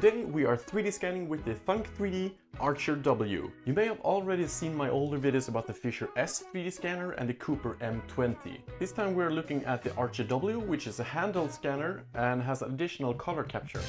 Today we are 3D scanning with the Thunk3D Archer W. You may have already seen my older videos about the Fisher S 3D scanner and the Cooper M20. This time we're looking at the Archer W, which is a handheld scanner and has additional color capture.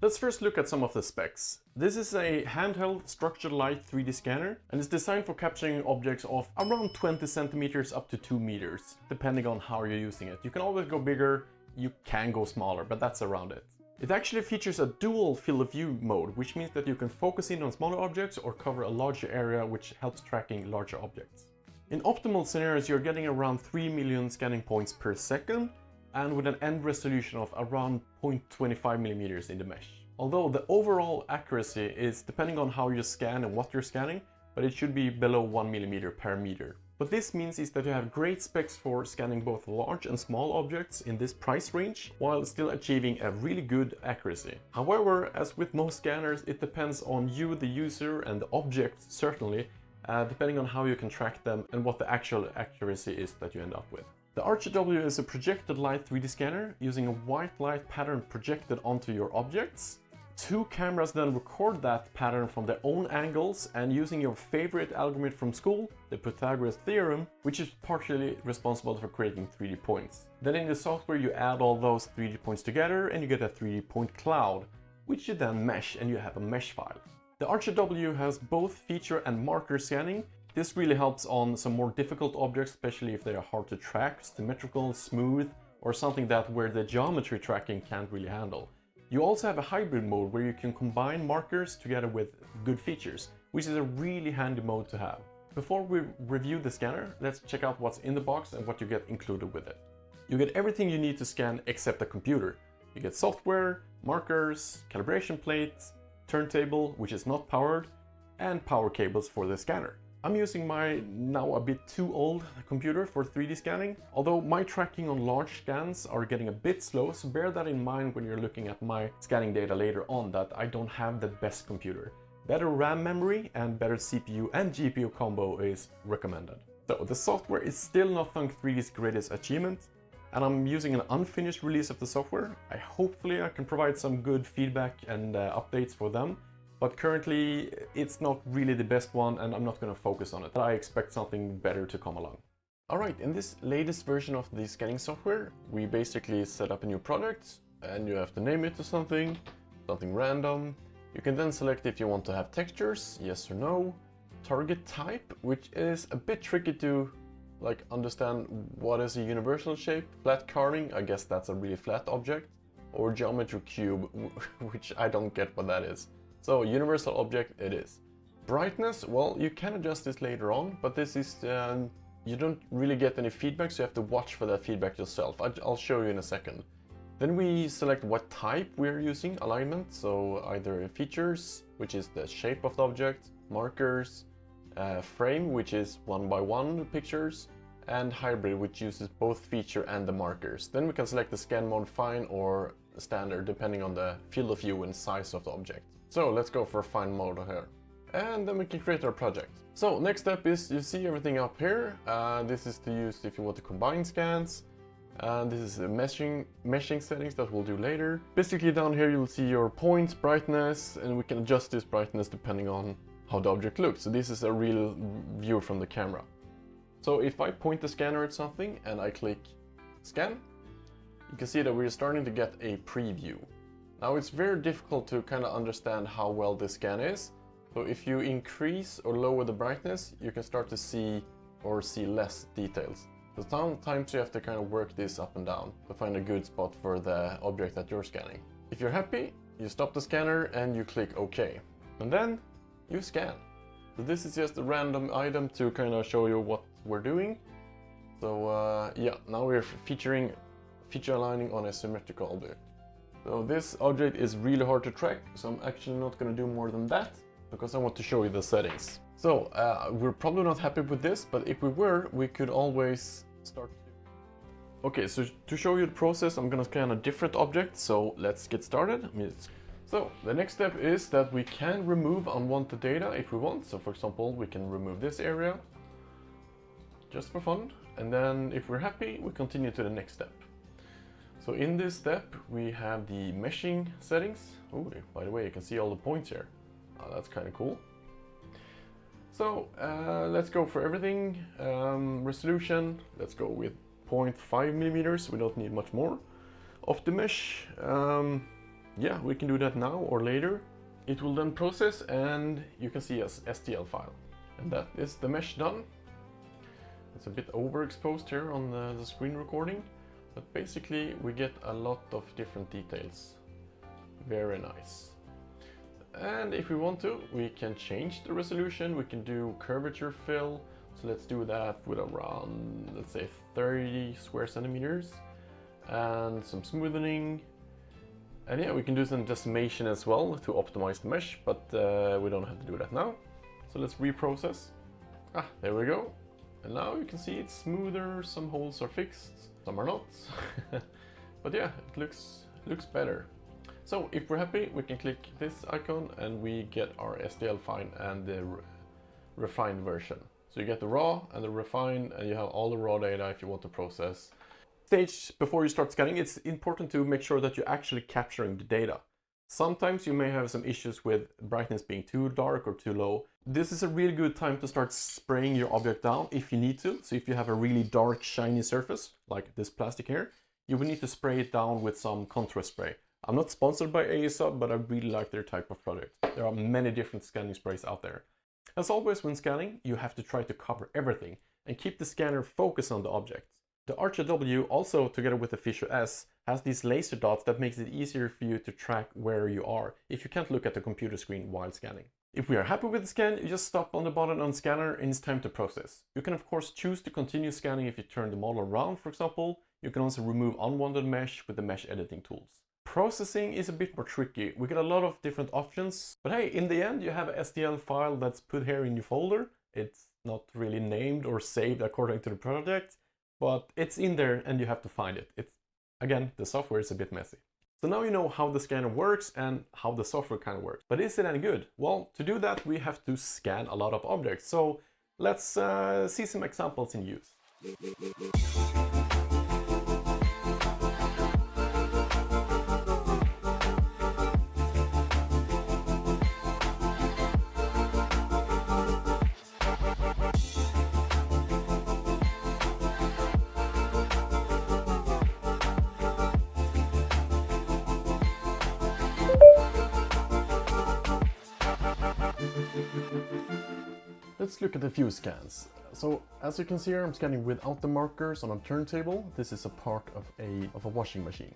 Let's first look at some of the specs. This is a handheld structured light 3D scanner and is designed for capturing objects of around 20 centimeters up to 2 meters, depending on how you're using it. You can always go bigger, you can go smaller, but that's around it. It actually features a dual field of view mode, which means that you can focus in on smaller objects or cover a larger area, which helps tracking larger objects. In optimal scenarios, you're getting around 3 million scanning points per second, and with an end resolution of around 0.25 millimeters in the mesh. Although the overall accuracy is depending on how you scan and what you're scanning, but it should be below 1 millimeter per meter. What this means is that you have great specs for scanning both large and small objects in this price range, while still achieving a really good accuracy. However, as with most scanners, it depends on you, the user, and the object certainly, depending on how you can track them and what the actual accuracy is that you end up with. The Archer W is a projected light 3D scanner using a white light pattern projected onto your objects. Two cameras then record that pattern from their own angles, and using your favorite algorithm from school, the Pythagoras theorem, which is partially responsible for creating 3D points. Then in the software you add all those 3D points together and you get a 3D point cloud, which you then mesh and you have a mesh file. The Archer W has both feature and marker scanning. This really helps on some more difficult objects, especially if they are hard to track, symmetrical, smooth, or something that where the geometry tracking can't really handle. You also have a hybrid mode where you can combine markers together with good features, which is a really handy mode to have. Before we review the scanner, let's check out what's in the box and what you get included with it. You get everything you need to scan except a computer. You get software, markers, calibration plates, turntable, which is not powered, and power cables for the scanner. I'm using my now a bit too old computer for 3D scanning, although my tracking on large scans are getting a bit slow, so bear that in mind when you're looking at my scanning data later on, that I don't have the best computer. Better RAM memory and better CPU and GPU combo is recommended. So the software is still not Thunk3D's greatest achievement, and I'm using an unfinished release of the software. Hopefully I can provide some good feedback and updates for them. But currently, it's not really the best one and I'm not going to focus on it. I expect something better to come along. Alright, in this latest version of the scanning software, we basically set up a new product and you have to name it to something random. You can then select if you want to have textures, yes or no, target type, which is a bit tricky to understand what is a universal shape, flat carving, I guess that's a really flat object, or geometry cube, which I don't get what that is. So universal object it is. Brightness, well, you can adjust this later on, but this is, you don't really get any feedback, so you have to watch for that feedback yourself. I'll show you in a second. Then we select what type we're using, alignment, so either features, which is the shape of the object, markers, frame, which is 1x1 pictures, and hybrid, which uses both feature and the markers. Then we can select the scan mode fine or standard, depending on the field of view and size of the object. So let's go for fine mode here. And then we can create our project. So next step is you see everything up here. This is to use if you want to combine scans. This is the meshing settings that we'll do later. Basically down here you'll see your points, brightness, and we can adjust this brightness depending on how the object looks. So this is a real view from the camera. So if I point the scanner at something and I click scan, you can see that we're starting to get a preview. Now it's very difficult to kind of understand how well this scan is. So if you increase or lower the brightness, you can start to see less details. So sometimes you have to kind of work this up and down to find a good spot for the object that you're scanning. If you're happy, you stop the scanner and you click OK. And then you scan. So this is just a random item to kind of show you what we're doing. So yeah, now we're feature aligning on a symmetrical object. So this object is really hard to track, so I'm actually not going to do more than that, because I want to show you the settings. So we're probably not happy with this, but if we were, we could always start to... Okay, so to show you the process, I'm going to scan a different object, so let's get started. So the next step is that we can remove unwanted data if we want. So for example, we can remove this area just for fun. And then if we're happy, we continue to the next step. So in this step, we have the meshing settings. Oh, by the way, you can see all the points here. Oh, that's kind of cool. So let's go for everything. Resolution, let's go with 0.5 millimeters. We don't need much more. OptiMesh, yeah, we can do that now or later. It will then process and you can see as STL file. And that is the mesh done. It's a bit overexposed here on the screen recording, but basically we get a lot of different details. Very nice. And if we want to, we can change the resolution. We can do curvature fill. So let's do that with around, let's say 30 square centimeters and some smoothing. And yeah, we can do some decimation as well to optimize the mesh, but we don't have to do that now. So let's reprocess. Ah, there we go. And now you can see it's smoother, some holes are fixed, some are not. But yeah, it looks better. So if we're happy, we can click this icon and we get our STL file and the refined version. So you get the raw and the refined, and you have all the raw data if you want to process. Stage before you start scanning, it's important to make sure that you're actually capturing the data. Sometimes you may have some issues with brightness being too dark or too low. This is a really good time to start spraying your object down if you need to. So if you have a really dark, shiny surface, like this plastic here, you will need to spray it down with some contrast spray. I'm not sponsored by ASUB, but I really like their type of product. There are many different scanning sprays out there. As always when scanning, you have to try to cover everything and keep the scanner focused on the object. The Archer W also, together with the Fisher S, has these laser dots that makes it easier for you to track where you are if you can't look at the computer screen while scanning. If we are happy with the scan, you just stop on the button on scanner and it's time to process. You can of course choose to continue scanning if you turn the model around, for example. You can also remove unwanted mesh with the mesh editing tools. Processing is a bit more tricky. We get a lot of different options, but hey, in the end you have a STL file that's put here in your folder. It's not really named or saved according to the project, but it's in there and you have to find it. Again, the software is a bit messy. So now you know how the scanner works and how the software kind of works. But is it any good? Well, to do that we have to scan a lot of objects. So let's see some examples in use. Let's look at a few scans. So as you can see here, I'm scanning without the markers on a turntable. This is a part of a washing machine.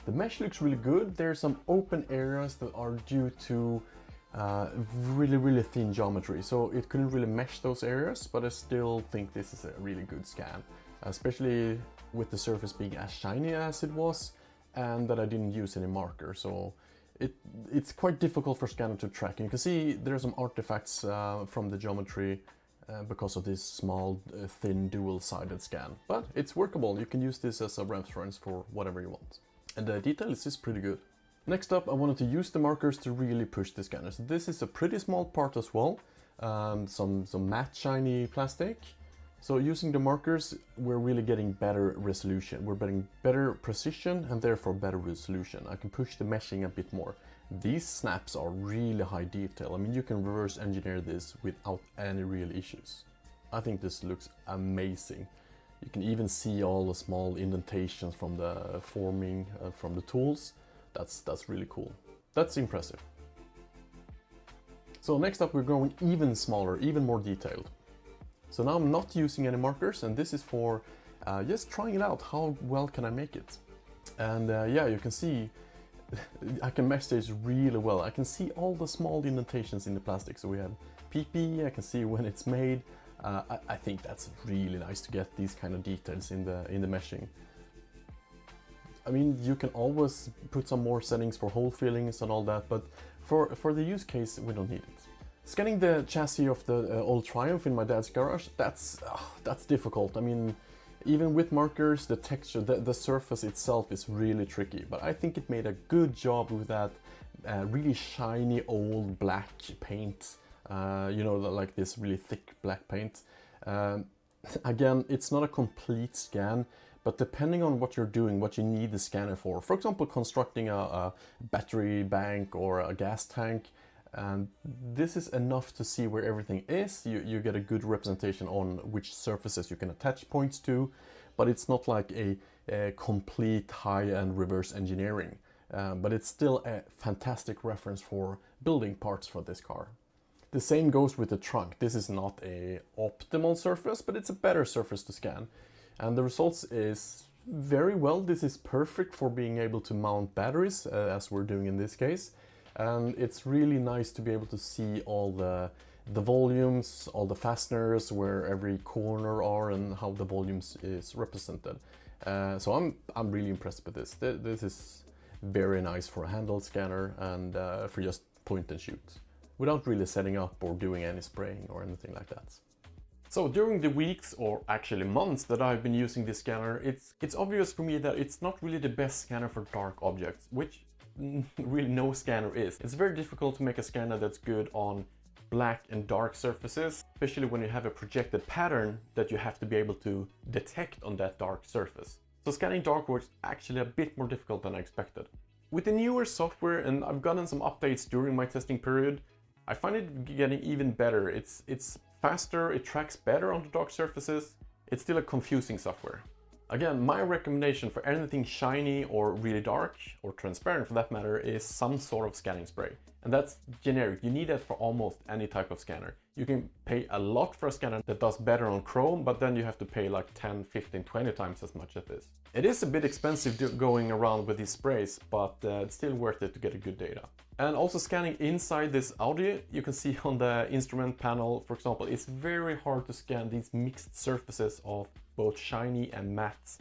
The mesh looks really good. There are some open areas that are due to really thin geometry, so it couldn't really mesh those areas, but I still think this is a really good scan, especially with the surface being as shiny as it was and that I didn't use any marker. So it's quite difficult for scanner to track. And you can see there are some artifacts from the geometry because of this small thin dual-sided scan, but it's workable. You can use this as a reference for whatever you want, and the detail is just pretty good. Next up, I wanted to use the markers to really push the scanner. So this is a pretty small part as well, some matte shiny plastic. So using the markers, we're really getting better resolution. We're getting better precision and therefore better resolution. I can push the meshing a bit more. These snaps are really high detail. I mean, you can reverse engineer this without any real issues. I think this looks amazing. You can even see all the small indentations from the forming from the tools. That's really cool. That's impressive. So next up, we're going even smaller, even more detailed. So now I'm not using any markers, and this is for just trying it out. How well can I make it? And yeah, you can see I can mesh this really well. I can see all the small indentations in the plastic. So we have PP, I can see when it's made. I think that's really nice to get these kind of details in the meshing. I mean, you can always put some more settings for hole fillings and all that, but for the use case, we don't need it. Scanning the chassis of the old Triumph in my dad's garage, that's difficult. I mean, even with markers, the texture, the surface itself is really tricky, but I think it made a good job with that really shiny old black paint, you know, like this really thick black paint. Again, it's not a complete scan, but depending on what you're doing, what you need the scanner for example, constructing a battery bank or a gas tank, and this is enough to see where everything is. You get a good representation on which surfaces you can attach points to, but it's not like a complete high-end reverse engineering. But it's still a fantastic reference for building parts for this car. The same goes with the trunk. This is not a optimal surface, but it's a better surface to scan. And the results is very well. This is perfect for being able to mount batteries, as we're doing in this case. And it's really nice to be able to see all the volumes, all the fasteners, where every corner are and how the volumes is represented. So I'm really impressed with this. This is very nice for a handheld scanner and for just point and shoot, without really setting up or doing any spraying or anything like that. So during the weeks, or actually months, that I've been using this scanner, it's obvious for me that it's not really the best scanner for dark objects, which really no scanner is. It's very difficult to make a scanner that's good on black and dark surfaces, especially when you have a projected pattern that you have to be able to detect on that dark surface. So scanning dark was actually a bit more difficult than I expected. With the newer software, and I've gotten some updates during my testing period, I find it getting even better. It's faster, it tracks better on the dark surfaces. It's still a confusing software. Again, my recommendation for anything shiny or really dark, or transparent for that matter, is some sort of scanning spray. And that's generic. You need that for almost any type of scanner. You can pay a lot for a scanner that does better on chrome, but then you have to pay like 10, 15, 20 times as much as this. It is a bit expensive going around with these sprays, but it's still worth it to get a good data. And also scanning inside this Audi, you can see on the instrument panel, for example, it's very hard to scan these mixed surfaces of both shiny and matte.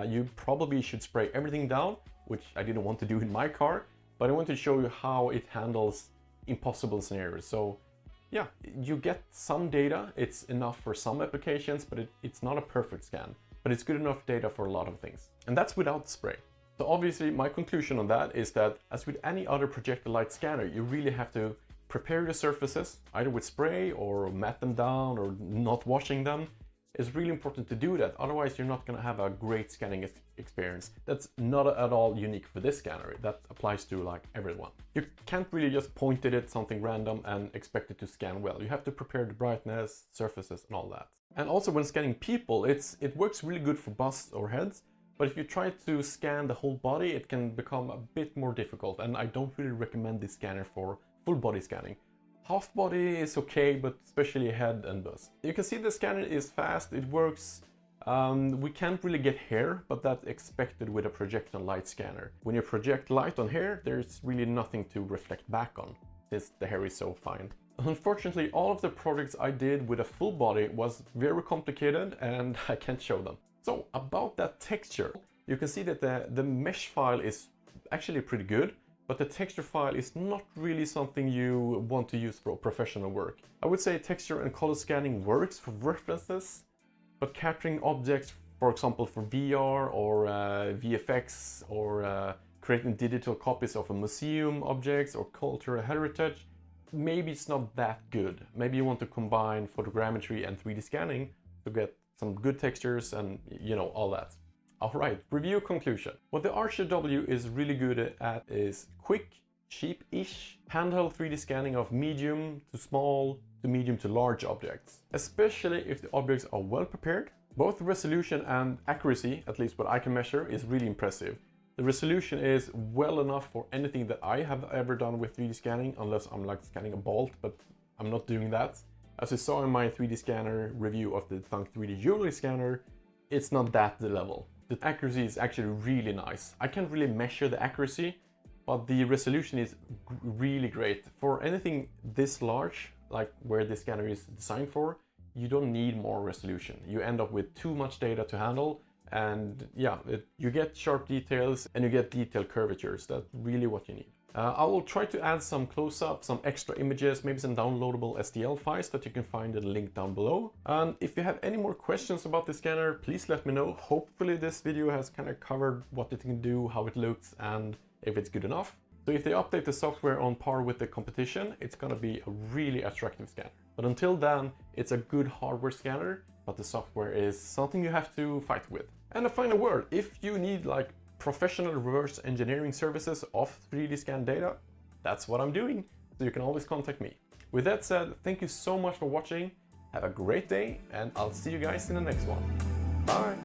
You probably should spray everything down, which I didn't want to do in my car, but I want to show you how it handles impossible scenarios. So yeah, you get some data, it's enough for some applications, but it's not a perfect scan, but it's good enough data for a lot of things. And that's without spray. So obviously my conclusion on that is that, as with any other projected light scanner, you really have to prepare your surfaces, either with spray or matte them down or not washing them. It's really important to do that, otherwise you're not going to have a great scanning experience. That's not at all unique for this scanner, that applies to like everyone. You can't really just point it at something random and expect it to scan well. You have to prepare the brightness, surfaces and all that. And also when scanning people, it works really good for busts or heads, but if you try to scan the whole body, it can become a bit more difficult, and I don't really recommend this scanner for full body scanning. Half body is okay, but especially head and bust. You can see the scanner is fast, it works. We can't really get hair, but that's expected with a projection light scanner. When you project light on hair, there's really nothing to reflect back on, since the hair is so fine. Unfortunately, all of the projects I did with a full body was very complicated and I can't show them. So about that texture, you can see that the mesh file is actually pretty good, but the texture file is not really something you want to use for professional work. I would say texture and color scanning works for references, but capturing objects, for example, for VR or VFX, or creating digital copies of a museum objects or cultural heritage, maybe it's not that good. Maybe you want to combine photogrammetry and 3D scanning to get some good textures and, you know, all that. Alright, review conclusion. What the Archer W is really good at is quick, cheap-ish, handheld 3D scanning of medium to small to medium to large objects. Especially if the objects are well prepared. Both resolution and accuracy, at least what I can measure, is really impressive. The resolution is well enough for anything that I have ever done with 3D scanning, unless I'm like scanning a bolt, but I'm not doing that. As you saw in my 3D scanner review of the Thunk 3D jewelry scanner, it's not that the level. The accuracy is actually really nice. I can't really measure the accuracy, but the resolution is really great. For anything this large, like where the scanner is designed for, you don't need more resolution. You end up with too much data to handle, and yeah, you get sharp details and you get detailed curvatures. That's really what you need. I will try to add some close-ups, some extra images, maybe some downloadable STL files that you can find in the link down below. And if you have any more questions about the scanner, please let me know. Hopefully this video has kind of covered what it can do, how it looks, and if it's good enough. So if they update the software on par with the competition, it's gonna be a really attractive scanner. But until then, it's a good hardware scanner, but the software is something you have to fight with. And a final word, if you need like professional reverse engineering services of 3D scan data, that's what I'm doing. So you can always contact me. With that said, thank you so much for watching. Have a great day, and I'll see you guys in the next one. Bye!